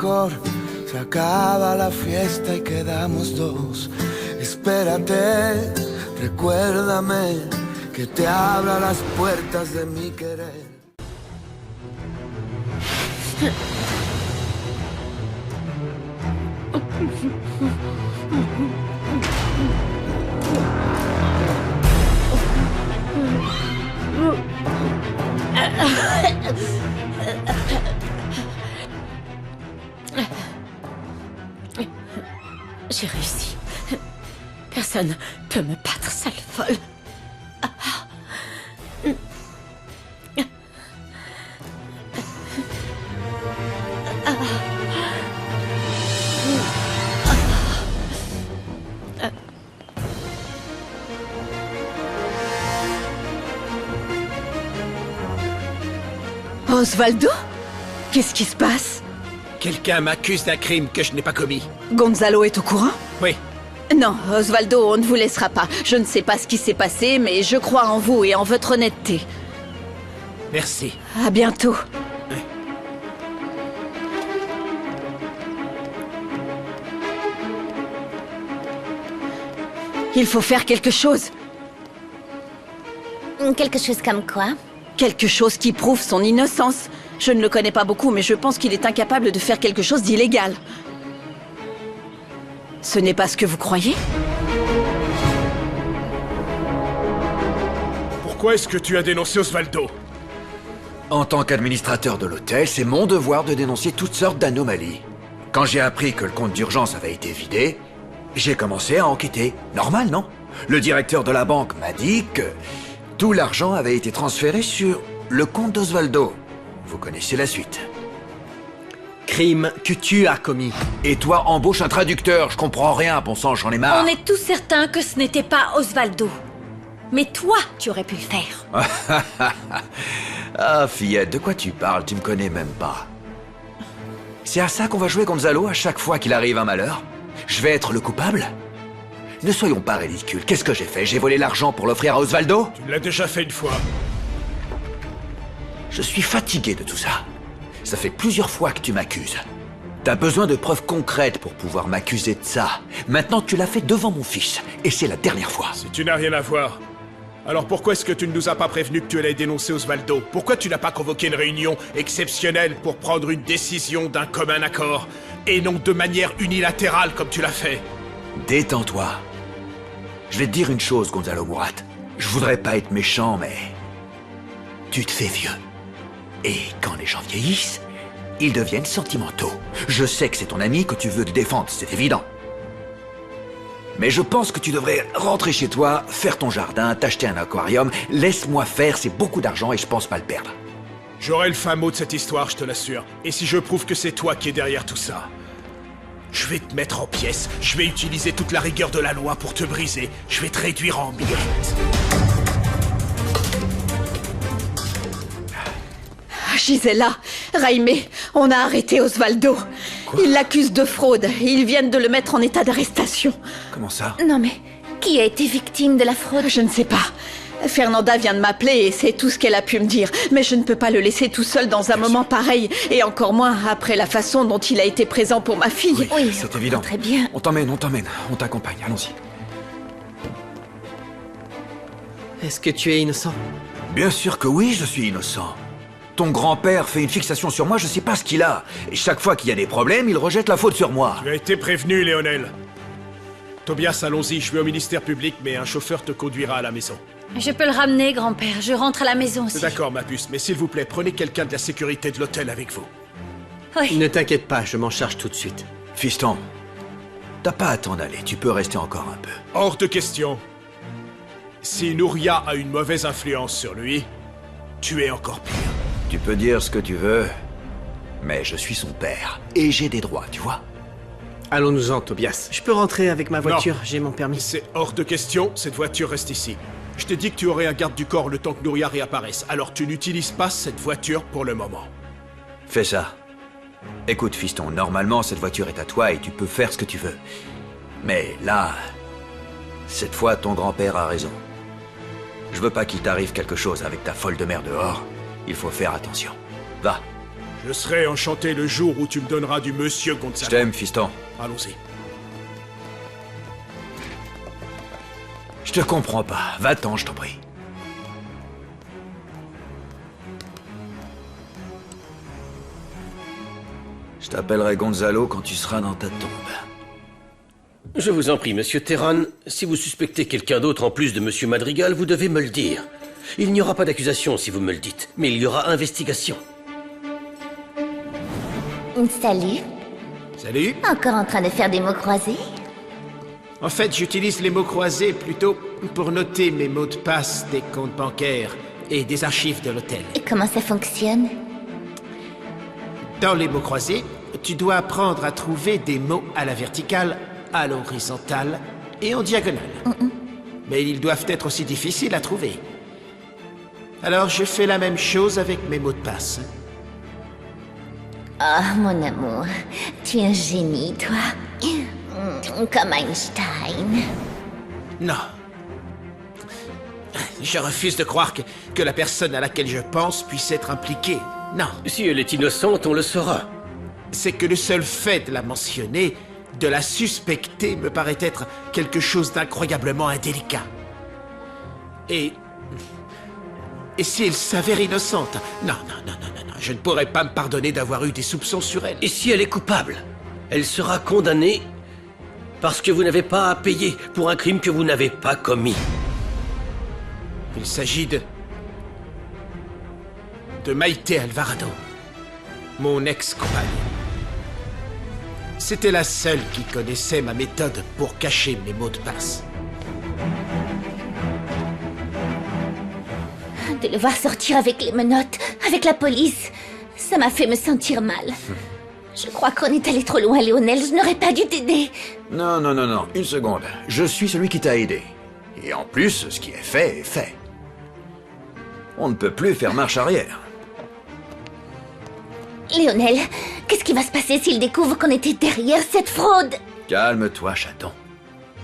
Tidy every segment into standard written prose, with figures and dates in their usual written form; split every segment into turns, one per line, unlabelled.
mejor. Se acaba la fiesta y quedamos dos. Espérate, recuérdame que te abra las puertas de mi querer.
J'ai réussi. Personne peut me battre, sale folle.
Osvaldo? Qu'est-ce qui se passe?
Quelqu'un m'accuse d'un crime que je n'ai pas commis.
Gonzalo est au courant?
Oui.
Non, Osvaldo, on ne vous laissera pas. Je ne sais pas ce qui s'est passé, mais je crois en vous et en votre honnêteté.
Merci.
À bientôt. Il faut faire quelque chose.
Quelque chose comme quoi?
Quelque chose qui prouve son innocence. Je ne le connais pas beaucoup, mais je pense qu'il est incapable de faire quelque chose d'illégal. Ce n'est pas ce que vous croyez?
Pourquoi est-ce que tu as dénoncé Osvaldo?
En tant qu'administrateur de l'hôtel, c'est mon devoir de dénoncer toutes sortes d'anomalies. Quand j'ai appris que le compte d'urgence avait été vidé, j'ai commencé à enquêter. Normal, non? Le directeur de la banque m'a dit que tout l'argent avait été transféré sur le compte d'Osvaldo. Vous connaissez la suite.
Crime que tu as commis.
Et toi, embauche un traducteur, je comprends rien, bon sang, j'en ai marre.
On est tous certains que ce n'était pas Osvaldo. Mais toi, tu aurais pu le faire.
Ah, fillette, de quoi tu parles? Tu me connais même pas. C'est à ça qu'on va jouer Gonzalo à chaque fois qu'il arrive un malheur? Je vais être le coupable? Ne soyons pas ridicules. Qu'est-ce que j'ai fait? J'ai volé l'argent pour l'offrir à Osvaldo?
Tu l'as déjà fait une fois.
Je suis fatigué de tout ça. Ça fait plusieurs fois que tu m'accuses. T'as besoin de preuves concrètes pour pouvoir m'accuser de ça. Maintenant, tu l'as fait devant mon fils. Et c'est la dernière fois.
Si tu n'as rien à voir, alors pourquoi est-ce que tu ne nous as pas prévenu que tu allais dénoncer Osvaldo? Pourquoi tu n'as pas convoqué une réunion exceptionnelle pour prendre une décision d'un commun accord, et non de manière unilatérale comme tu l'as fait?
Détends-toi. Je vais te dire une chose, Gonzalo Murat. Je voudrais pas être méchant, mais... tu te fais vieux. Et quand les gens vieillissent, ils deviennent sentimentaux. Je sais que c'est ton ami, que tu veux te défendre, c'est évident. Mais je pense que tu devrais rentrer chez toi, faire ton jardin, t'acheter un aquarium. Laisse-moi faire, c'est beaucoup d'argent et je pense pas le perdre.
J'aurai le fin mot de cette histoire, je te l'assure. Et si je prouve que c'est toi qui es derrière tout ça, je vais te mettre en pièces. Je vais utiliser toute la rigueur de la loi pour te briser. Je vais te réduire en miettes.
Gisela, Jaime, on a arrêté Osvaldo. Ils l'accusent de fraude. Ils viennent de le mettre en état d'arrestation.
Comment ça?
Non mais, qui a été victime de la fraude?
Je ne sais pas. Fernanda vient de m'appeler et c'est tout ce qu'elle a pu me dire. Mais je ne peux pas le laisser tout seul dans un moment pareil. Et encore moins après la façon dont il a été présent pour ma fille.
Oui,
c'est évident.
très bien.
On t'emmène, on t'accompagne, allons-y.
Est-ce que tu es innocent?
Bien sûr que oui, je suis innocent. Ton grand-père fait une fixation sur moi, je sais pas ce qu'il a. Et chaque fois qu'il y a des problèmes, il rejette la faute sur moi.
Tu as été prévenu, Léonel. Tobias, allons-y, je vais au ministère public, mais un chauffeur te conduira à la maison.
Je peux le ramener, grand-père. Je rentre à la maison aussi.
C'est d'accord, ma puce, mais s'il vous plaît, prenez quelqu'un de la sécurité de l'hôtel avec vous.
Oui.
Ne t'inquiète pas, je m'en charge tout de suite.
Fiston, t'as pas à t'en aller, tu peux rester encore un peu.
Hors de question. Si Nouria a une mauvaise influence sur lui, tu es encore pire.
Tu peux dire ce que tu veux, mais je suis son père. Et j'ai des droits, tu vois.
Allons-nous-en, Tobias. Je peux rentrer avec ma voiture, j'ai mon permis.
C'est hors de question, cette voiture reste ici. Je t'ai dit que tu aurais un garde du corps le temps que Nouria réapparaisse, alors tu n'utilises pas cette voiture pour le moment.
Fais ça. Écoute, fiston, normalement, cette voiture est à toi et tu peux faire ce que tu veux. Mais là, cette fois, ton grand-père a raison. Je veux pas qu'il t'arrive quelque chose avec ta folle de mère dehors. Il faut faire attention. Va.
Je serai enchanté le jour où tu me donneras du monsieur
Je
Gonzalo.
t'aime, fiston.
Allons-y.
Je te comprends pas. Va-t'en, je t'en prie. Je t'appellerai Gonzalo quand tu seras dans ta tombe.
Je vous en prie, monsieur Terran, si vous suspectez quelqu'un d'autre en plus de monsieur Madrigal, vous devez me le dire. Il n'y aura pas d'accusation si vous me le dites, mais il y aura investigation.
Salut.
Salut.
Encore en train de faire des mots croisés?
En fait, j'utilise les mots croisés plutôt pour noter mes mots de passe des comptes bancaires et des archives de l'hôtel.
Et comment ça fonctionne?
Dans les mots croisés, tu dois apprendre à trouver des mots à la verticale, à l'horizontale et en diagonale. Mais ils doivent être aussi difficiles à trouver. Alors je fais la même chose avec mes mots de passe.
Ah, mon amour, tu es un génie, toi. Comme Einstein.
Non. Je refuse de croire que la personne à laquelle je pense puisse être impliquée. Non.
Si elle est innocente, on le saura.
C'est que le seul fait de la mentionner, de la suspecter, me paraît être quelque chose d'incroyablement indélicat. Et si elle s'avère innocente? Non, je ne pourrais pas me pardonner d'avoir eu des soupçons sur elle.
Et si elle est coupable? Elle sera condamnée parce que vous n'avez pas à payer pour un crime que vous n'avez pas commis.
Il s'agit de Maïté Alvarado, mon ex-compagne. C'était la seule qui connaissait ma méthode pour cacher mes mots de passe.
De le voir sortir avec les menottes, avec la police, ça m'a fait me sentir mal. Je crois qu'on est allé trop loin, Léonel. Je n'aurais pas dû t'aider.
Non, une seconde. Je suis celui qui t'a aidé. Et en plus, ce qui est fait est fait. On ne peut plus faire marche arrière.
Léonel, qu'est-ce qui va se passer s'il découvre qu'on était derrière cette fraude?
Calme-toi, chaton.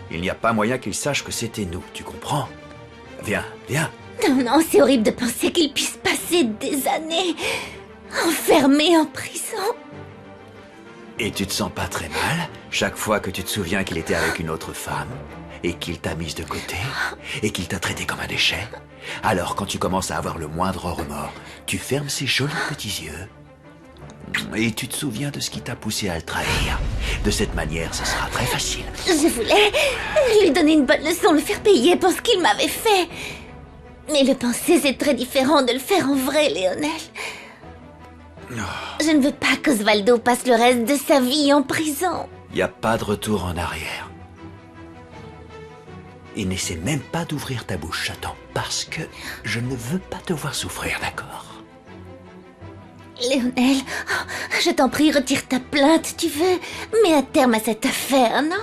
Il n'y a pas moyen qu'il sache que c'était nous, tu comprends? Viens.
Non, c'est horrible de penser qu'il puisse passer des années enfermé en prison.
Et tu te sens pas très mal chaque fois que tu te souviens qu'il était avec une autre femme et qu'il t'a mise de côté et qu'il t'a traité comme un déchet? Alors quand tu commences à avoir le moindre remords, tu fermes ces jolis petits yeux et tu te souviens de ce qui t'a poussé à le trahir. De cette manière, ce sera très facile.
Je voulais lui donner une bonne leçon, le faire payer pour ce qu'il m'avait fait. Mais le penser, c'est très différent de le faire en vrai, Léonel. Je ne veux pas qu'Osvaldo passe le reste de sa vie en prison.
Il n'y a pas de retour en arrière. Et n'essaie même pas d'ouvrir ta bouche, chaton, parce que je ne veux pas te voir souffrir, d'accord?
Léonel, je t'en prie, retire ta plainte, tu veux. Mets un terme à cette affaire, non?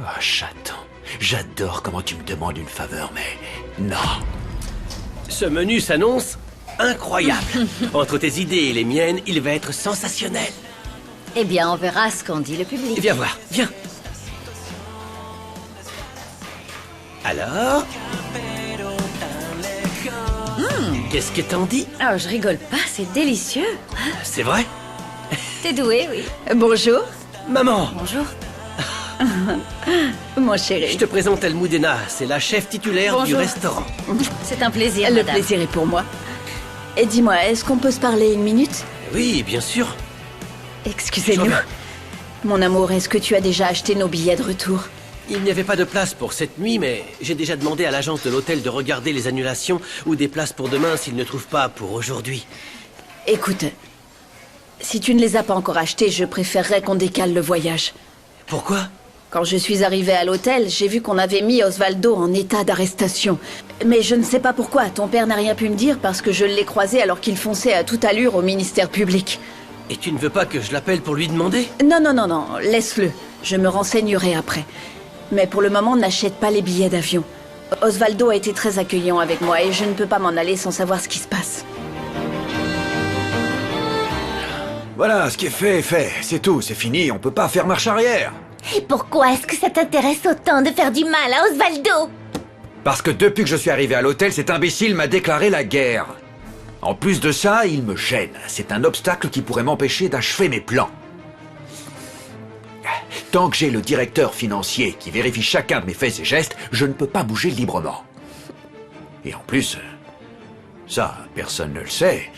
Oh, chaton, j'adore comment tu me demandes une faveur, mais non.
Ce menu s'annonce incroyable. Entre tes idées et les miennes, il va être sensationnel.
Eh bien, on verra ce qu'en dit le public.
Viens voir, viens. Alors? Qu'est-ce que t'en dis?
Oh, je rigole pas, c'est délicieux.
C'est vrai?
T'es doué, oui.
Bonjour,
Maman,
Bonjour.
mon
je
chéri.
te présente Almudena, c'est la chef titulaire du
Bonjour.
restaurant.
C'est un plaisir,
Le
madame.
plaisir est pour moi. Et dis-moi, est-ce qu'on peut se parler une minute?
Oui, bien sûr.
Excusez-nous.
Je reviens.
Mon amour, est-ce que tu as déjà acheté nos billets de retour?
Il n'y avait pas de place pour cette nuit, mais j'ai déjà demandé à l'agence de l'hôtel de regarder les annulations ou des places pour demain s'ils ne trouvent pas pour aujourd'hui.
Écoute, si tu ne les as pas encore achetés, je préférerais qu'on décale le voyage.
Pourquoi?
Quand je suis arrivée à l'hôtel, j'ai vu qu'on avait mis Osvaldo en état d'arrestation. Mais je ne sais pas pourquoi, ton père n'a rien pu me dire parce que je l'ai croisé alors qu'il fonçait à toute allure au ministère public.
Et tu ne veux pas que je l'appelle pour lui demander?
Non, laisse-le. Je me renseignerai après. Mais pour le moment, n'achète pas les billets d'avion. Osvaldo a été très accueillant avec moi et je ne peux pas m'en aller sans savoir ce qui se passe.
Voilà, ce qui est fait, c'est tout, c'est fini, on peut pas faire marche arrière.
Et pourquoi est-ce que ça t'intéresse autant de faire du mal à Osvaldo?
Parce que depuis que je suis arrivé à l'hôtel, cet imbécile m'a déclaré la guerre. En plus de ça, il me gêne. C'est un obstacle qui pourrait m'empêcher d'achever mes plans. Tant que j'ai le directeur financier qui vérifie chacun de mes faits et gestes, je ne peux pas bouger librement. Et en plus, ça, personne ne le sait.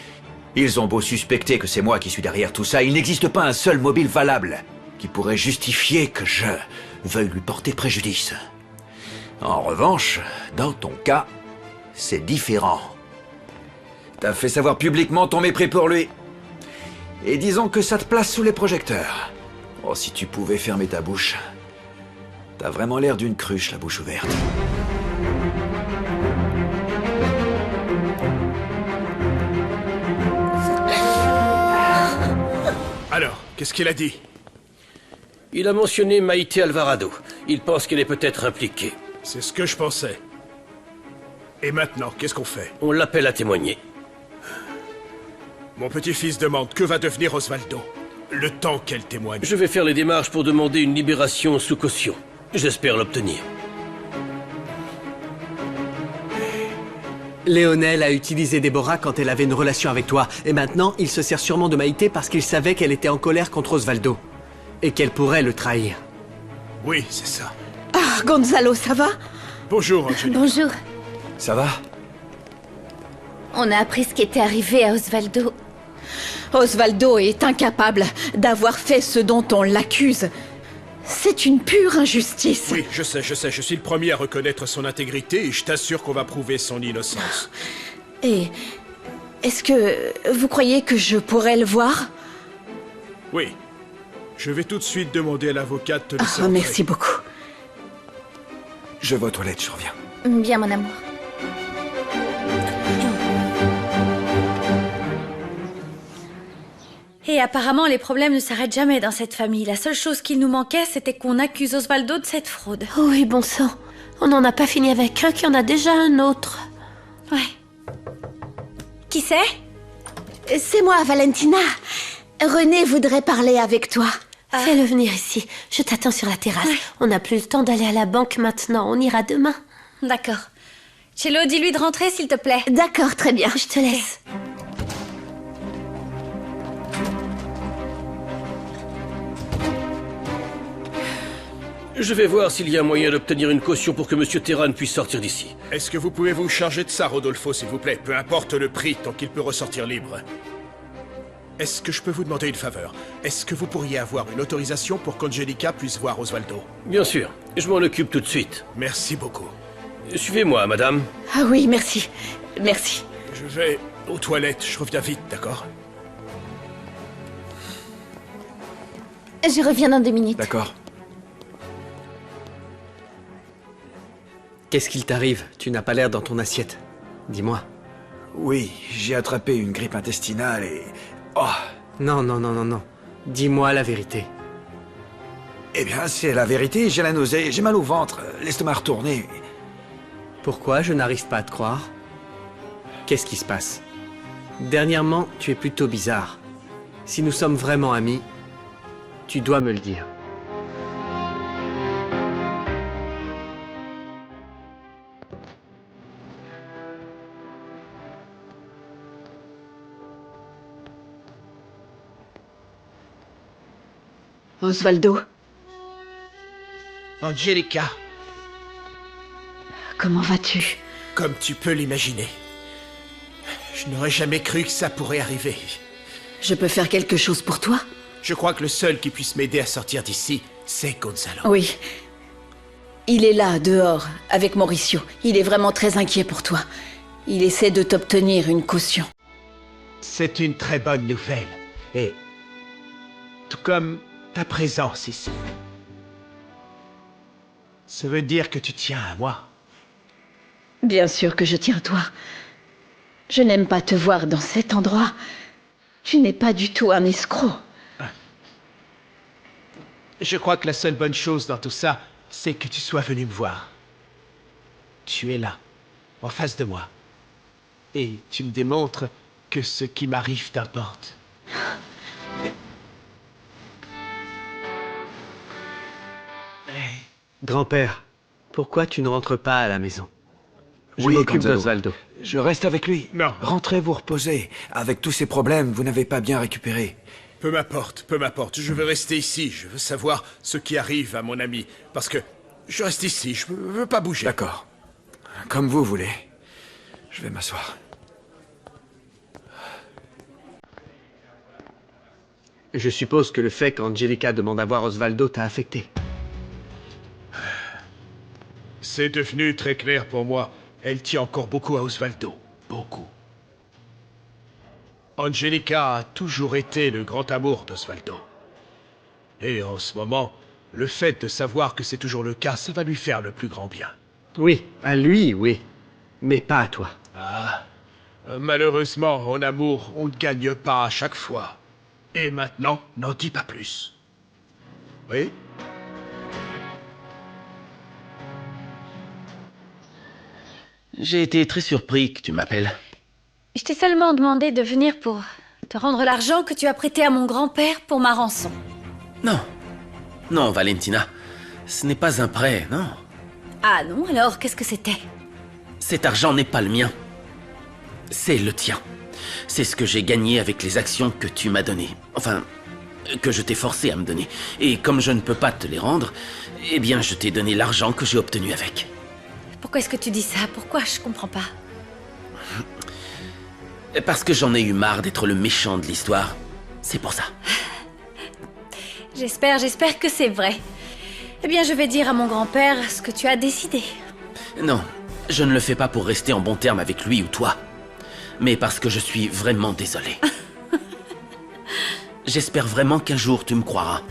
Ils ont beau suspecter que c'est moi qui suis derrière tout ça, il n'existe pas un seul mobile valable qui pourrait justifier que je veuille lui porter préjudice. En revanche, dans ton cas, c'est différent. T'as fait savoir publiquement ton mépris pour lui. Et disons que ça te place sous les projecteurs. Oh, si tu pouvais fermer ta bouche. T'as vraiment l'air d'une cruche, la bouche ouverte.
Alors, qu'est-ce qu'il a dit?
Il a mentionné Maïté Alvarado. Il pense qu'elle est peut-être impliquée.
C'est ce que je pensais. Et maintenant, qu'est-ce qu'on fait?
On l'appelle à témoigner.
Mon petit-fils demande que va devenir Osvaldo. Le temps qu'elle témoigne.
Je vais faire les démarches pour demander une libération sous caution. J'espère l'obtenir.
Léonel a utilisé Déborah quand elle avait une relation avec toi. Et maintenant, il se sert sûrement de Maïté parce qu'il savait qu'elle était en colère contre Osvaldo. Et qu'elle pourrait le trahir.
Oui, c'est ça.
Ah, Gonzalo, ça va?
Bonjour, Angelique.
Bonjour.
Ça va?
On a appris ce qui était arrivé à Osvaldo.
Osvaldo est incapable d'avoir fait ce dont on l'accuse. C'est une pure injustice.
Oui, je sais, je suis le premier à reconnaître son intégrité et je t'assure qu'on va prouver son innocence.
Et est-ce que vous croyez que je pourrais le voir?
Oui. Je vais tout de suite demander à l'avocat de te laisser entrer.
Merci beaucoup.
Je vais aux toilettes, je reviens.
Bien, mon amour.
Et apparemment, les problèmes ne s'arrêtent jamais dans cette famille. La seule chose qu'il nous manquait, c'était qu'on accuse Osvaldo de cette fraude.
Oh oui, bon sang. On n'en a pas fini avec un, qu'il y en a déjà un autre.
Ouais. Qui c'est?
C'est moi, Valentina. René voudrait parler avec toi.
Fais-le venir ici. Je t'attends sur la terrasse.
Ouais.
On n'a plus le temps d'aller à la banque maintenant. On ira demain.
D'accord. Cello, dis-lui de rentrer, s'il te plaît.
D'accord, très bien.
Je te laisse.
Je vais voir s'il y a moyen d'obtenir une caution pour que M. Terran puisse sortir d'ici.
Est-ce que vous pouvez vous charger de ça, Rodolfo, s'il vous plaît? Peu importe le prix, tant qu'il peut ressortir libre. Est-ce que je peux vous demander une faveur? Est-ce que vous pourriez avoir une autorisation pour qu'Angelica puisse voir Osvaldo?
Bien sûr, je m'en occupe tout de suite.
Merci beaucoup.
Suivez-moi, madame.
Ah oui, merci. Merci.
Je vais aux toilettes, je reviens vite, d'accord?
Je reviens dans 2 minutes.
D'accord.
Qu'est-ce qu'il t'arrive? Tu n'as pas l'air dans ton assiette. Dis-moi.
Oui, j'ai attrapé une grippe intestinale et... Oh!
Non, non, non, non, non. Dis-moi la vérité.
Eh bien, c'est la vérité, j'ai la nausée, j'ai mal au ventre, l'estomac retourné.
Pourquoi je n'arrive pas à te croire? Qu'est-ce qui se passe? Dernièrement, tu es plutôt bizarre. Si nous sommes vraiment amis, tu dois me le dire.
Osvaldo,
Angelica,
comment vas-tu?
comme tu peux l'imaginer, je n'aurais jamais cru que ça pourrait arriver.
Je peux faire quelque chose pour toi?
Je crois que le seul qui puisse m'aider à sortir d'ici, c'est Gonzalo.
Oui. Il est là, dehors, avec Mauricio. Il est vraiment très inquiet pour toi. Il essaie de t'obtenir une caution.
C'est une très bonne nouvelle. Et tout comme ta présence ici. Ça veut dire que tu tiens à moi.
Bien sûr que je tiens à toi. Je n'aime pas te voir dans cet endroit. Tu n'es pas du tout un escroc.
Je crois que la seule bonne chose dans tout ça, c'est que tu sois venu me voir. Tu es là, en face de moi. Et tu me démontres que ce qui m'arrive t'importe.
Grand-père, pourquoi tu ne rentres pas à la maison? Je
Oui,
m'occupe
Gonzalo.
d'Osvaldo.
Je reste avec lui.
Non.
Rentrez vous reposer. Avec tous ces problèmes, vous n'avez pas bien récupéré.
Peu m'importe, peu m'importe. Je veux rester ici. Je veux savoir ce qui arrive à mon ami. Parce que je reste ici, je veux pas bouger.
D'accord. Comme vous voulez. Je vais m'asseoir.
Je suppose que le fait qu'Angelica demande à voir Osvaldo t'a affecté.
C'est devenu très clair pour moi. Elle tient encore beaucoup à Osvaldo. Beaucoup. Angelica a toujours été le grand amour d'Osvaldo. Et en ce moment, le fait de savoir que c'est toujours le cas, ça va lui faire le plus grand bien.
Oui, à lui, oui. Mais pas à toi.
Malheureusement, en amour, on ne gagne pas à chaque fois. Et maintenant, n'en dis pas plus. Oui?
J'ai été très surpris que tu m'appelles.
Je t'ai seulement demandé de venir pour te rendre l'argent que tu as prêté à mon grand-père pour ma rançon.
Non. Non, Valentina. Ce n'est pas un prêt, non.
Ah non, alors qu'est-ce que c'était?
Cet argent n'est pas le mien. C'est le tien. C'est ce que j'ai gagné avec les actions que tu m'as données. Enfin, que je t'ai forcé à me donner. Et comme je ne peux pas te les rendre, eh bien, je t'ai donné l'argent que j'ai obtenu avec.
Pourquoi est-ce que tu dis ça? Pourquoi? Je comprends pas.
Parce que j'en ai eu marre d'être le méchant de l'histoire. C'est pour ça.
J'espère que c'est vrai. Eh bien, je vais dire à mon grand-père ce que tu as décidé.
Non, je ne le fais pas pour rester en bon terme avec lui ou toi. Mais parce que je suis vraiment désolé. J'espère vraiment qu'un jour tu me croiras.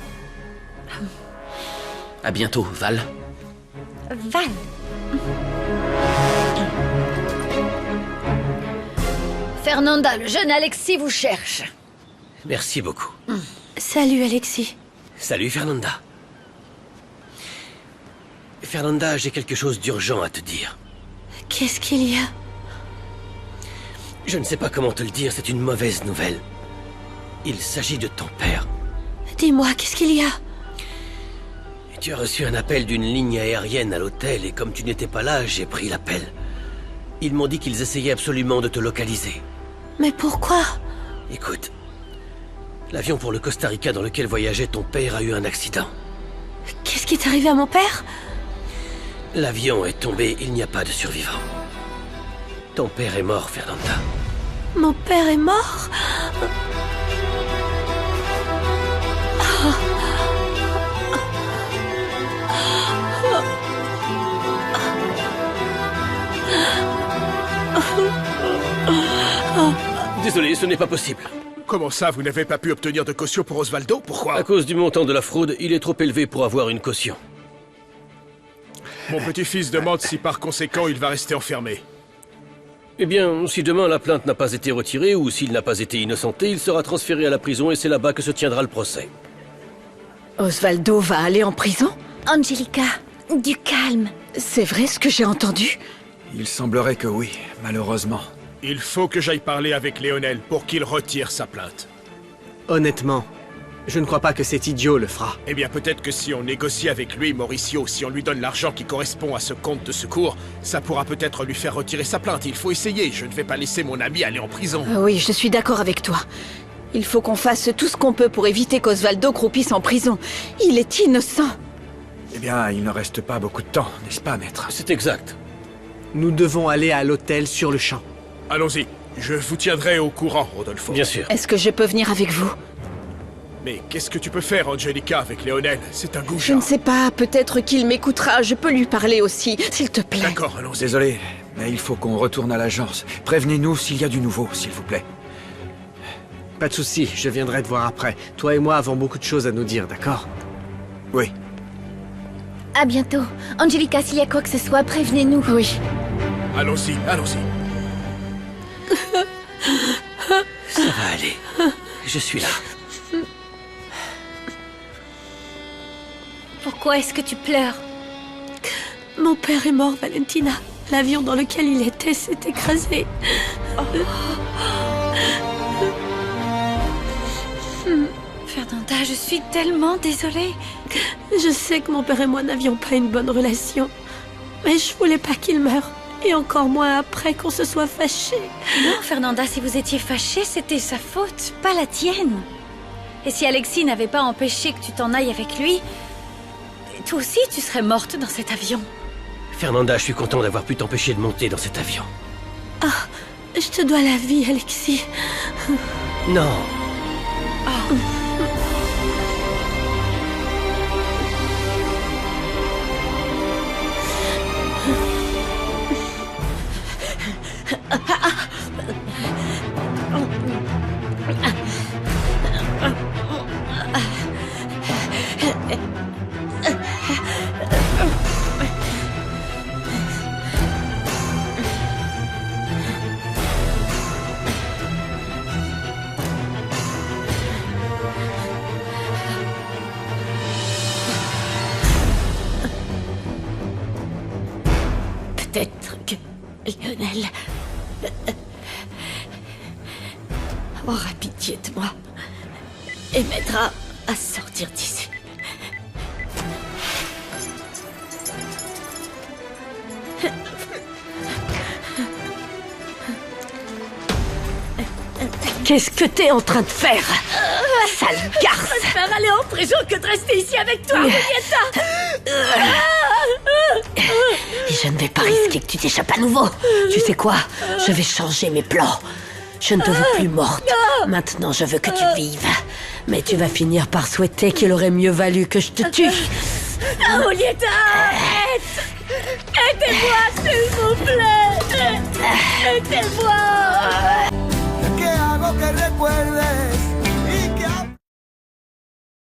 À bientôt, Val.
Val. Fernanda, le jeune Alexis vous cherche.
Merci beaucoup.
Salut, Alexis.
Salut, Fernanda. Fernanda, j'ai quelque chose d'urgent à te dire.
Qu'est-ce qu'il y a?
Je ne sais pas comment te le dire, c'est une mauvaise nouvelle. Il s'agit de ton père.
Dis-moi, qu'est-ce qu'il y a?
Tu as reçu un appel d'une ligne aérienne à l'hôtel et comme tu n'étais pas là, j'ai pris l'appel. Ils m'ont dit qu'ils essayaient absolument de te localiser.
Mais pourquoi?
Écoute, l'avion pour le Costa Rica dans lequel voyageait ton père a eu un accident.
Qu'est-ce qui est arrivé à mon père?
L'avion est tombé, il n'y a pas de survivants. Ton père est mort, Fernanda.
Mon père est mort?
Désolé, ce n'est pas possible.
Comment ça, vous n'avez pas pu obtenir de caution pour Osvaldo? Pourquoi?
À cause du montant de la fraude, il est trop élevé pour avoir une caution.
Mon petit-fils demande si par conséquent il va rester enfermé.
Eh bien, si demain la plainte n'a pas été retirée ou s'il n'a pas été innocenté, il sera transféré à la prison et c'est là-bas que se tiendra le procès.
Osvaldo va aller en prison?
Angelica, du calme.
C'est vrai ce que j'ai entendu?
Il semblerait que oui, malheureusement.
Il faut que j'aille parler avec Léonel pour qu'il retire sa plainte.
Honnêtement, je ne crois pas que cet idiot le fera.
Eh bien, peut-être que si on négocie avec lui, Mauricio, si on lui donne l'argent qui correspond à ce compte de secours, ça pourra peut-être lui faire retirer sa plainte. Il faut essayer. Je ne vais pas laisser mon ami aller en prison.
Oui, je suis d'accord avec toi. Il faut qu'on fasse tout ce qu'on peut pour éviter qu'Osvaldo croupisse en prison. Il est innocent.
Eh bien, il ne reste pas beaucoup de temps, n'est-ce pas, maître?
C'est exact.
Nous devons aller à l'hôtel sur le champ.
Allons-y. Je vous tiendrai au courant, Rodolfo.
Bien sûr.
Est-ce que je peux venir avec vous?
Mais qu'est-ce que tu peux faire, Angelica, avec Léonel? C'est un
Je
goujat.
ne sais pas, peut-être qu'il m'écoutera. Je peux lui parler aussi, s'il te plaît.
D'accord, allons-y.
Désolé, mais il faut qu'on retourne à l'agence. Prévenez-nous s'il y a du nouveau, s'il vous plaît.
Pas de souci, je viendrai te voir après. Toi et moi avons beaucoup de choses à nous dire, d'accord?
Oui.
À bientôt. Angelica, s'il y a quoi que ce soit, prévenez-nous.
Oui.
Allons-y, allons-y.
Ça va aller. Je suis là.
Pourquoi est-ce que tu pleures?
Mon père est mort, Valentina. L'avion dans lequel il était s'est écrasé.
Fernanda, je suis tellement désolée.
Je sais que mon père et moi n'avions pas une bonne relation. Mais je voulais pas qu'il meure. Et encore moins après qu'on se soit fâché.
Non, Fernanda, si vous étiez fâchée, c'était sa faute, pas la tienne. Et si Alexis n'avait pas empêché que tu t'en ailles avec lui, toi aussi tu serais morte dans cet avion.
Fernanda, je suis content d'avoir pu t'empêcher de monter dans cet avion.
Ah, je te dois la vie, Alexis.
Non.
Peut-être que Lionel aura pitié de moi et m'aidera à sortir d'ici. Qu'est-ce que t'es en train de faire, sale garce?
Je préfère aller en prison que de rester ici avec toi, Julieta.
Je ne vais pas risquer que tu t'échappes à nouveau. Tu sais quoi? Je vais changer mes plans. Je ne te veux plus morte. Maintenant, je veux que tu vives. Mais tu vas finir par souhaiter qu'il aurait mieux valu que je te tue.
Julieta, arrête! Aidez-moi, s'il vous plaît! Aidez-moi!
¿Qué hago que recuerdes